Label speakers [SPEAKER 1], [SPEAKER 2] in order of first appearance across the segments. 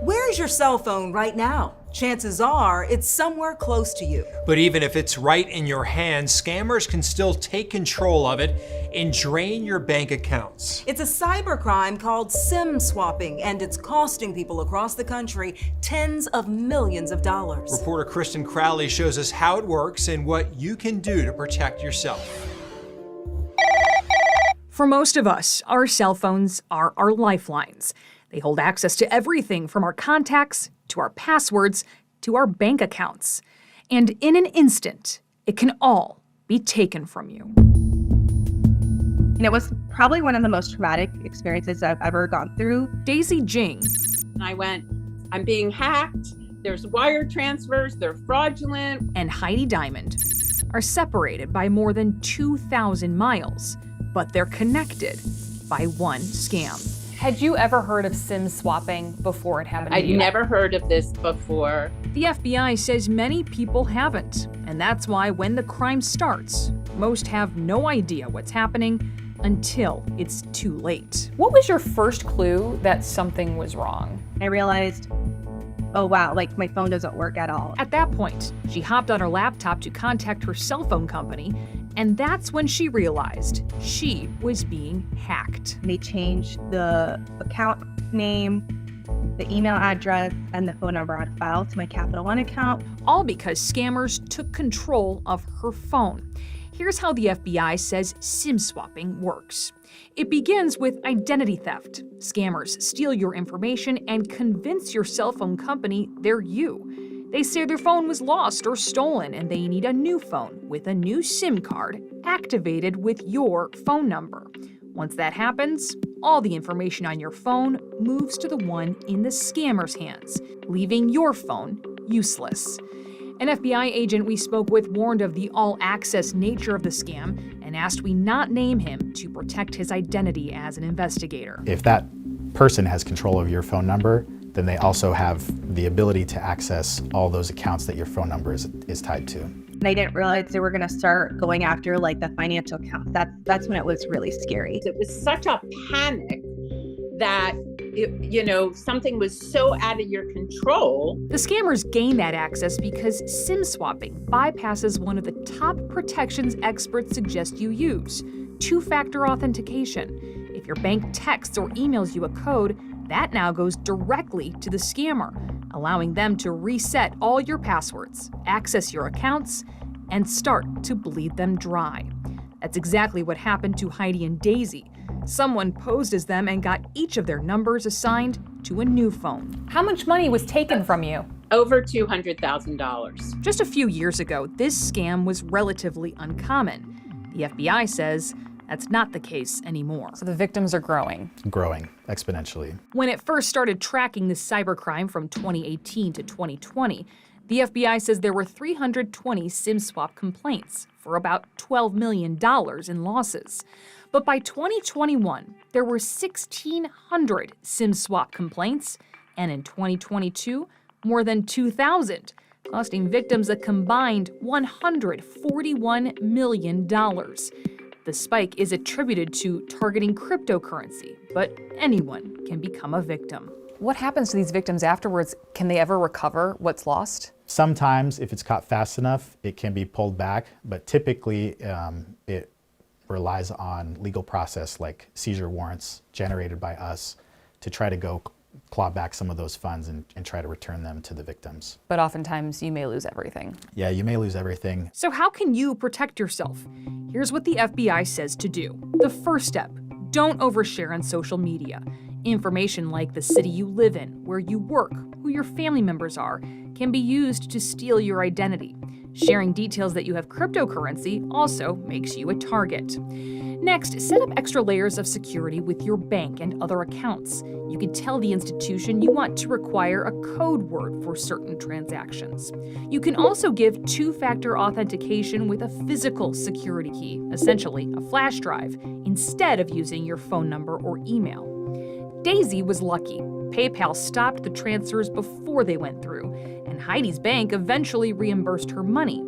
[SPEAKER 1] Where's your cell phone right now? Chances are it's somewhere close to you.
[SPEAKER 2] But even if it's right in your hand, scammers can still take control of it and drain your bank accounts.
[SPEAKER 1] It's a cybercrime called SIM swapping, and it's costing people across the country tens of millions of dollars.
[SPEAKER 2] Reporter Kristin Crowley shows us how it works and what you can do to protect yourself.
[SPEAKER 3] For most of us, our cell phones are our lifelines. They hold access to everything from our contacts, to our passwords, to our bank accounts. And in an instant, it can all be taken from you.
[SPEAKER 4] And it was probably one of the most traumatic experiences I've ever gone through.
[SPEAKER 3] Daisy Jing.
[SPEAKER 5] I went, I'm being hacked. There's wire transfers. They're fraudulent.
[SPEAKER 3] And Heidi Diamond are separated by more than 2,000 miles, but they're connected by one scam.
[SPEAKER 6] Had you ever heard of SIM swapping before it happened to
[SPEAKER 5] I'd
[SPEAKER 6] you?
[SPEAKER 5] never heard of this before.
[SPEAKER 3] The FBI says many people haven't, and that's why when the crime starts, most have no idea what's happening until it's too late.
[SPEAKER 6] What was your first clue that something was wrong?
[SPEAKER 4] I realized, oh wow, like my phone doesn't work at all.
[SPEAKER 3] At that point, she hopped on her laptop to contact her cell phone company, and that's when she realized she was being hacked.
[SPEAKER 4] They changed the account name, the email address, and the phone number on file to my Capital One account.
[SPEAKER 3] All because scammers took control of her phone. Here's how the FBI says SIM swapping works. It begins with identity theft. Scammers steal your information and convince your cell phone company they're you. They say their phone was lost or stolen and they need a new phone with a new SIM card activated with your phone number. Once that happens, all the information on your phone moves to the one in the scammer's hands, leaving your phone useless. An FBI agent we spoke with warned of the all-access nature of the scam and asked we not name him to protect his identity as an investigator.
[SPEAKER 7] If that person has control of your phone number, then they also have the ability to access all those accounts that your phone number is tied to.
[SPEAKER 4] And I didn't realize they were gonna start going after like the financial accounts. That's when it was really scary.
[SPEAKER 5] It was such a panic that, something was so out of your control.
[SPEAKER 3] The scammers gain that access because SIM swapping bypasses one of the top protections experts suggest you use: two-factor authentication. If your bank texts or emails you a code, that now goes directly to the scammer, allowing them to reset all your passwords, access your accounts, and start to bleed them dry. That's exactly what happened to Heidi and Daisy. Someone posed as them and got each of their numbers assigned to a new phone.
[SPEAKER 6] How much money was taken from you?
[SPEAKER 5] Over $200,000.
[SPEAKER 3] Just a few years ago, this scam was relatively uncommon. The FBI says that's not the case anymore.
[SPEAKER 6] So the victims are growing.
[SPEAKER 7] Growing exponentially.
[SPEAKER 3] When it first started tracking this cybercrime from 2018 to 2020, the FBI says there were 320 SIM swap complaints for about $12 million in losses. But by 2021, there were 1,600 SIM swap complaints, and in 2022, more than 2,000, costing victims a combined $141 million. The spike is attributed to targeting cryptocurrency, but anyone can become a victim.
[SPEAKER 6] What happens to these victims afterwards? Can they ever recover what's lost?
[SPEAKER 7] Sometimes, if it's caught fast enough, it can be pulled back, but typically it relies on legal process like seizure warrants generated by us to try to go claw back some of those funds and try to return them to the victims.
[SPEAKER 6] But oftentimes you may lose everything.
[SPEAKER 7] Yeah, you may lose everything.
[SPEAKER 3] So how can you protect yourself? Here's what the FBI says to do. The first step, don't overshare on social media. Information like the city you live in, where you work, who your family members are, can be used to steal your identity. Sharing details that you have cryptocurrency also makes you a target. Next, set up extra layers of security with your bank and other accounts. You can tell the institution you want to require a code word for certain transactions. You can also give two-factor authentication with a physical security key, essentially a flash drive, instead of using your phone number or email. Daisy was lucky. PayPal stopped the transfers before they went through, and Heidi's bank eventually reimbursed her money.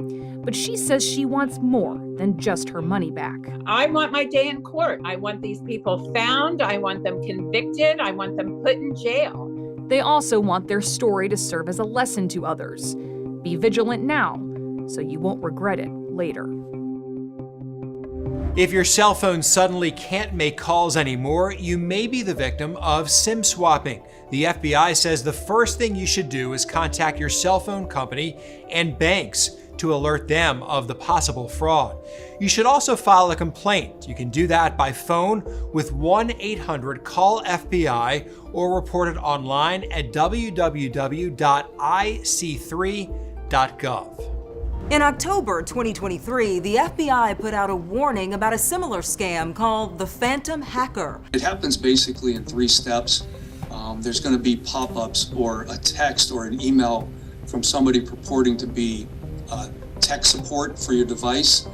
[SPEAKER 3] But she says she wants more than just her money back.
[SPEAKER 5] I want my day in court. I want these people found. I want them convicted. I want them put in jail.
[SPEAKER 3] They also want their story to serve as a lesson to others. Be vigilant now, so you won't regret it later.
[SPEAKER 2] If your cell phone suddenly can't make calls anymore, you may be the victim of SIM swapping. The FBI says the first thing you should do is contact your cell phone company and banks to alert them of the possible fraud. You should also file a complaint. You can do that by phone with 1-800-CALL-FBI or report it online at www.ic3.gov.
[SPEAKER 1] In October 2023, the FBI put out a warning about a similar scam called the Phantom Hacker.
[SPEAKER 8] It happens basically in 3 steps. There's going to be pop-ups or a text or an email from somebody purporting to be tech support for your device,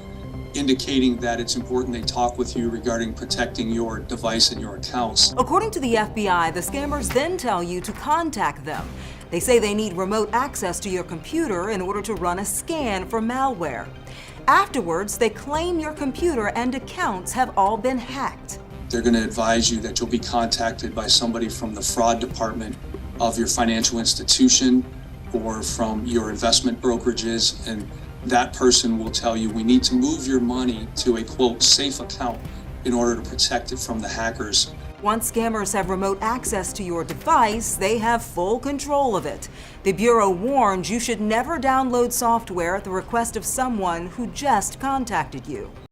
[SPEAKER 8] indicating that it's important they talk with you regarding protecting your device and your accounts.
[SPEAKER 1] According to the FBI, the scammers then tell you to contact them. They say they need remote access to your computer in order to run a scan for malware. Afterwards, they claim your computer and accounts have all been hacked.
[SPEAKER 8] They're going to advise you that you'll be contacted by somebody from the fraud department of your financial institution or from your investment brokerages, and that person will tell you we need to move your money to a quote safe account in order to protect it from the hackers.
[SPEAKER 1] Once scammers have remote access to your device, they have full control of it. The Bureau warns you should never download software at the request of someone who just contacted you.